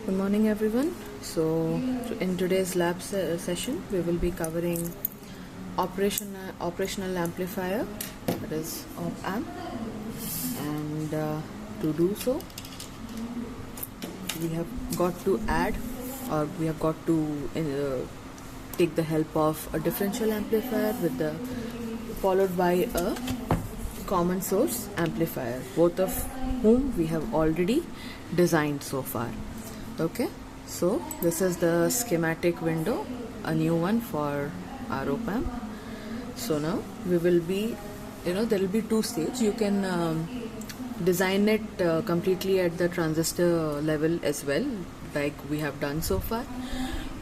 Good morning everyone. So in today's lab session we will be covering operational amplifier, that is OpAmp, and to do so we have got to add, or we have got to take the help of a differential amplifier followed by a common source amplifier, both of whom we have already designed so far. Okay, so this is the schematic window, a new one for our OpAmp. So now we will be, there will be two stages. You can design it completely at the transistor level as well, like we have done so far.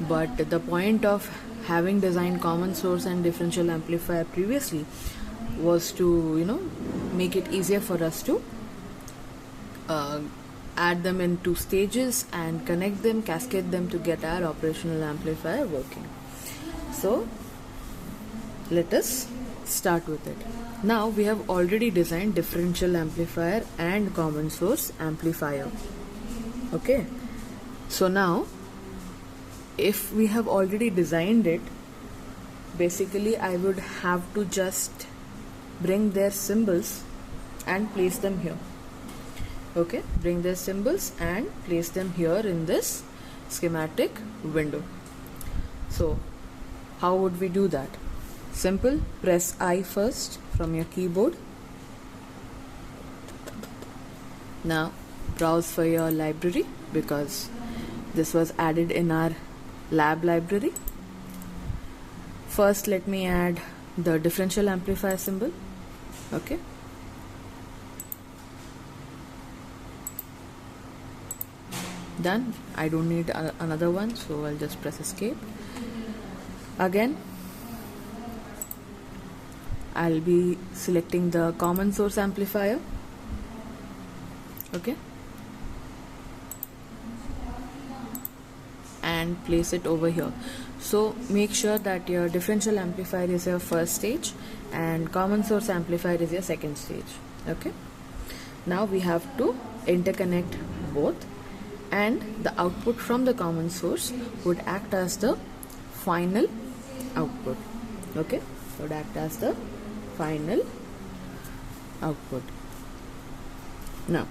But the point of having designed common source and differential amplifier previously was to, make it easier for us to add them in two stages and connect them, cascade them to get our operational amplifier working. So let us start with it. Now we have already designed differential amplifier and common source amplifier. Okay, so now if we have already designed it, basically I would have to just bring their symbols and place them here. Okay, bring their symbols and place them here in this schematic window. So how would we do that? Simple, press I first from your keyboard. Now browse for your library, because this was added in our lab library. First let me add the differential amplifier symbol. Okay, done. I don't need another one, so I'll just press escape. Again I'll be selecting the common source amplifier. Okay, and place it over here. So make sure that your differential amplifier is your first stage and common source amplifier is your second stage. Okay, now we have to interconnect both, and the output from the common source would act as the final output. Okay, would act as the final output. Now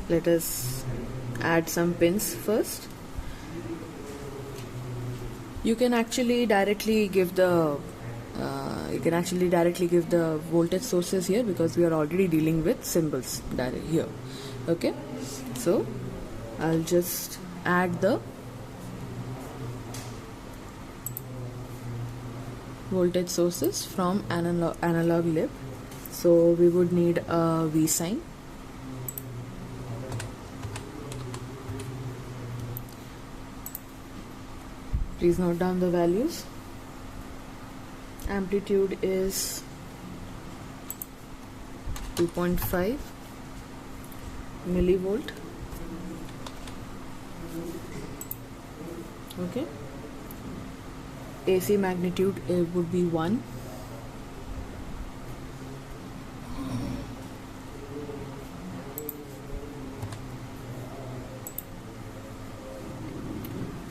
let us add some pins first. You can actually directly give the voltage sources here, because we are already dealing with symbols here. Okay, so I'll just add the voltage sources from analog lib. So we would need a V sign. Please note down the values. Amplitude is 2.5 millivolt. Okay, AC magnitude would be 1.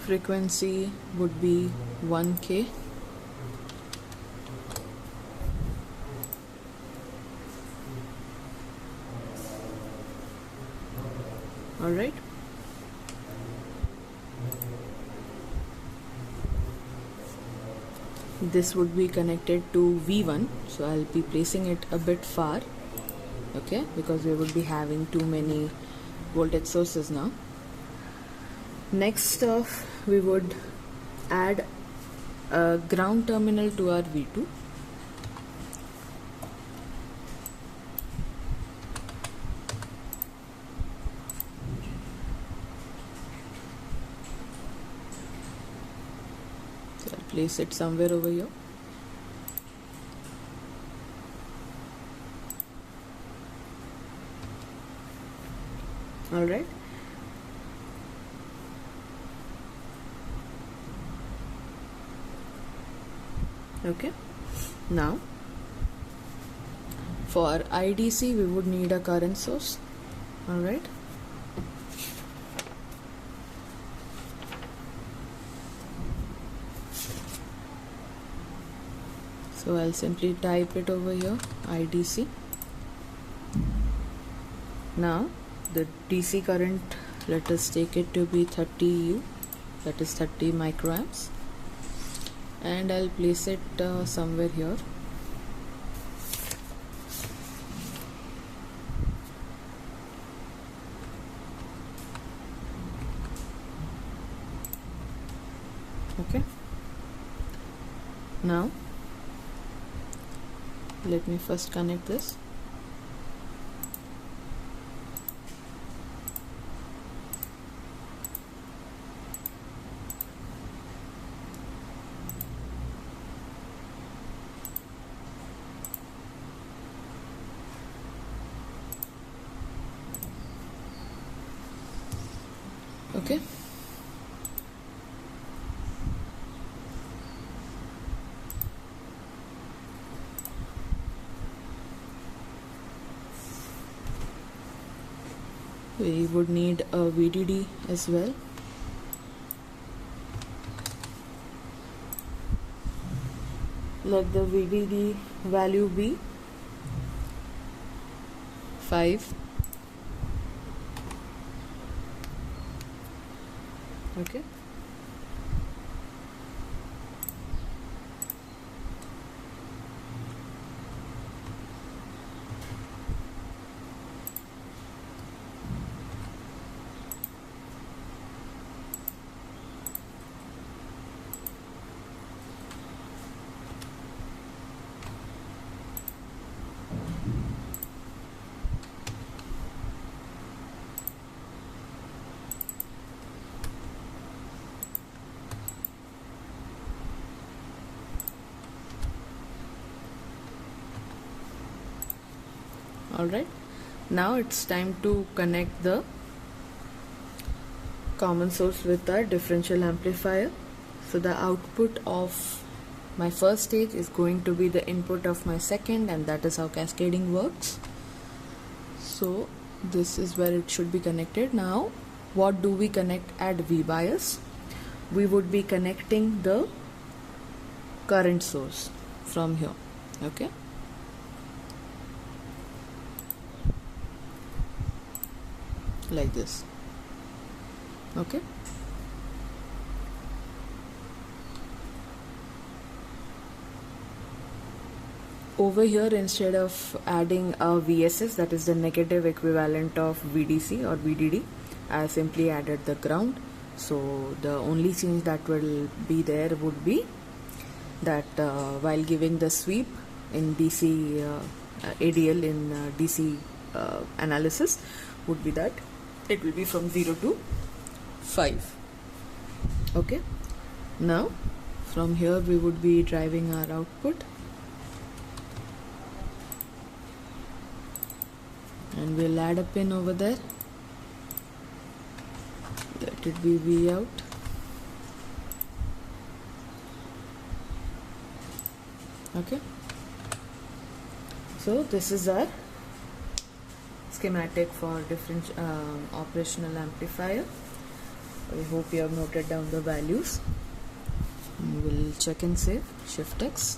Frequency would be 1K. Alright, this would be connected to V1, so I'll be placing it a bit far. Okay, because we would be having too many voltage sources now. Next off, we would add a ground terminal to our V2. So I'll place it somewhere over here. All right. Okay, now for IDC we would need a current source. Alright, So I'll simply type it over here, IDC. Now the DC current, let us take it to be 30 U, that is 30 microamps, and I'll place it somewhere here. Okay, now let me first connect this. Okay, we would need a VDD as well. Let the VDD value be 5. Okay, alright. Now it's time to connect the common source with our differential amplifier. So the output of my first stage is going to be the input of my second, and that is how cascading works. So this is where it should be connected. Now what do we connect at V bias? We would be connecting the current source from here. Okay, like this. Okay, over here, instead of adding a VSS, that is the negative equivalent of VDC or VDD, I simply added the ground. So the only change that will be there would be that while giving the sweep in DC ADL in DC analysis would be that it will be from 0 to 5. Okay, now from here we would be driving our output, and we'll add a pin over there. Let it be V out. Okay, so this is our schematic for different operational amplifier. I hope you have noted down the values. We will check and save. Shift X.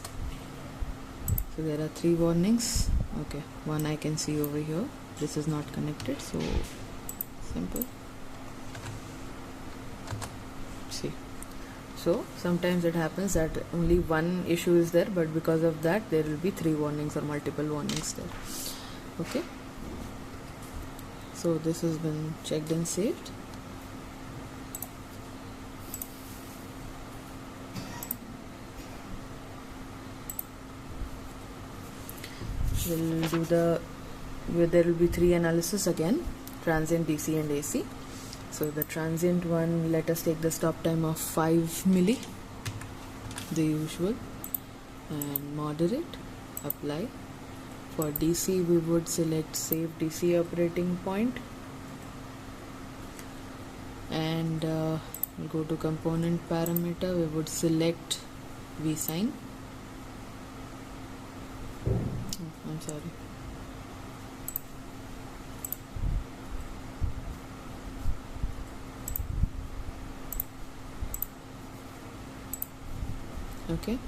So there are 3 warnings. Okay, one I can see over here. This is not connected, so simple. See, so sometimes it happens that only one issue is there, but because of that there will be 3 warnings or multiple warnings there. Okay, so this has been checked and saved. We'll do there will be 3 analysis again: transient, DC and AC. So the transient one, let us take the stop time of 5 milli, the usual, and moderate, apply. For DC we would select save DC operating point, and we'll go to component parameter. We would select V sign. Oh, I'm sorry. Okay,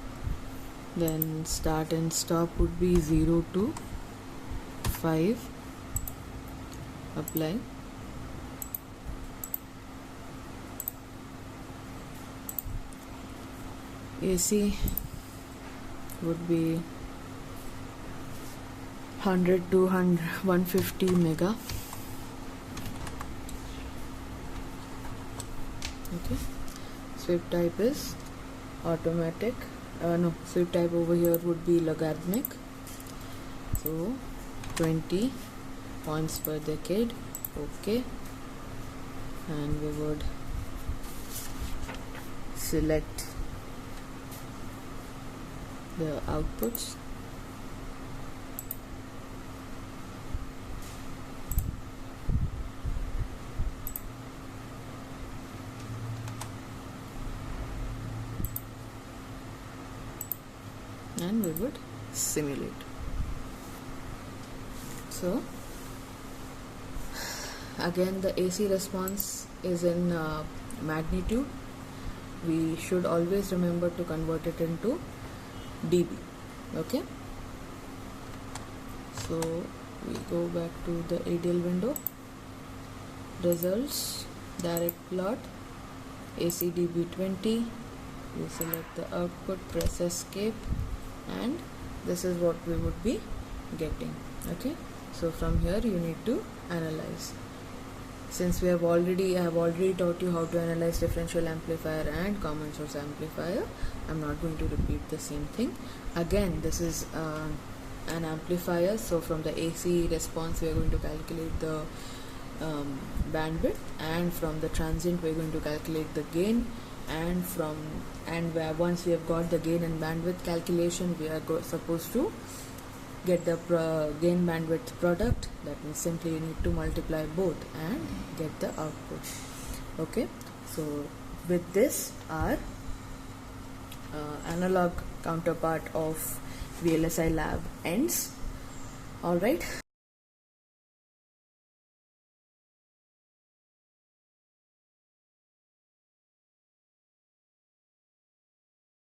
then start and stop would be 0 to 5, apply, AC would be 100 to 150 mega. Okay, sweep type is automatic. Sweep type over here would be logarithmic, so 20 points per decade. Okay, and we would select the outputs. And we would simulate. So again, the AC response is in magnitude. We should always remember to convert it into dB. Okay, so we go back to the ADE L window, results, direct plot, AC dB 20. We select the output, press escape, and this is what we would be getting. Okay, so from here you need to analyze. Since I have already taught you how to analyze differential amplifier and common source amplifier, I'm not going to repeat the same thing again. This is an amplifier, so from the AC response we are going to calculate the bandwidth, and from the transient we are going to calculate the gain, and once we have got the gain and bandwidth calculation, we are supposed to get the gain bandwidth product. That means simply you need to multiply both and get the output. Okay, so with this our analog counterpart of VLSI lab ends. Alright,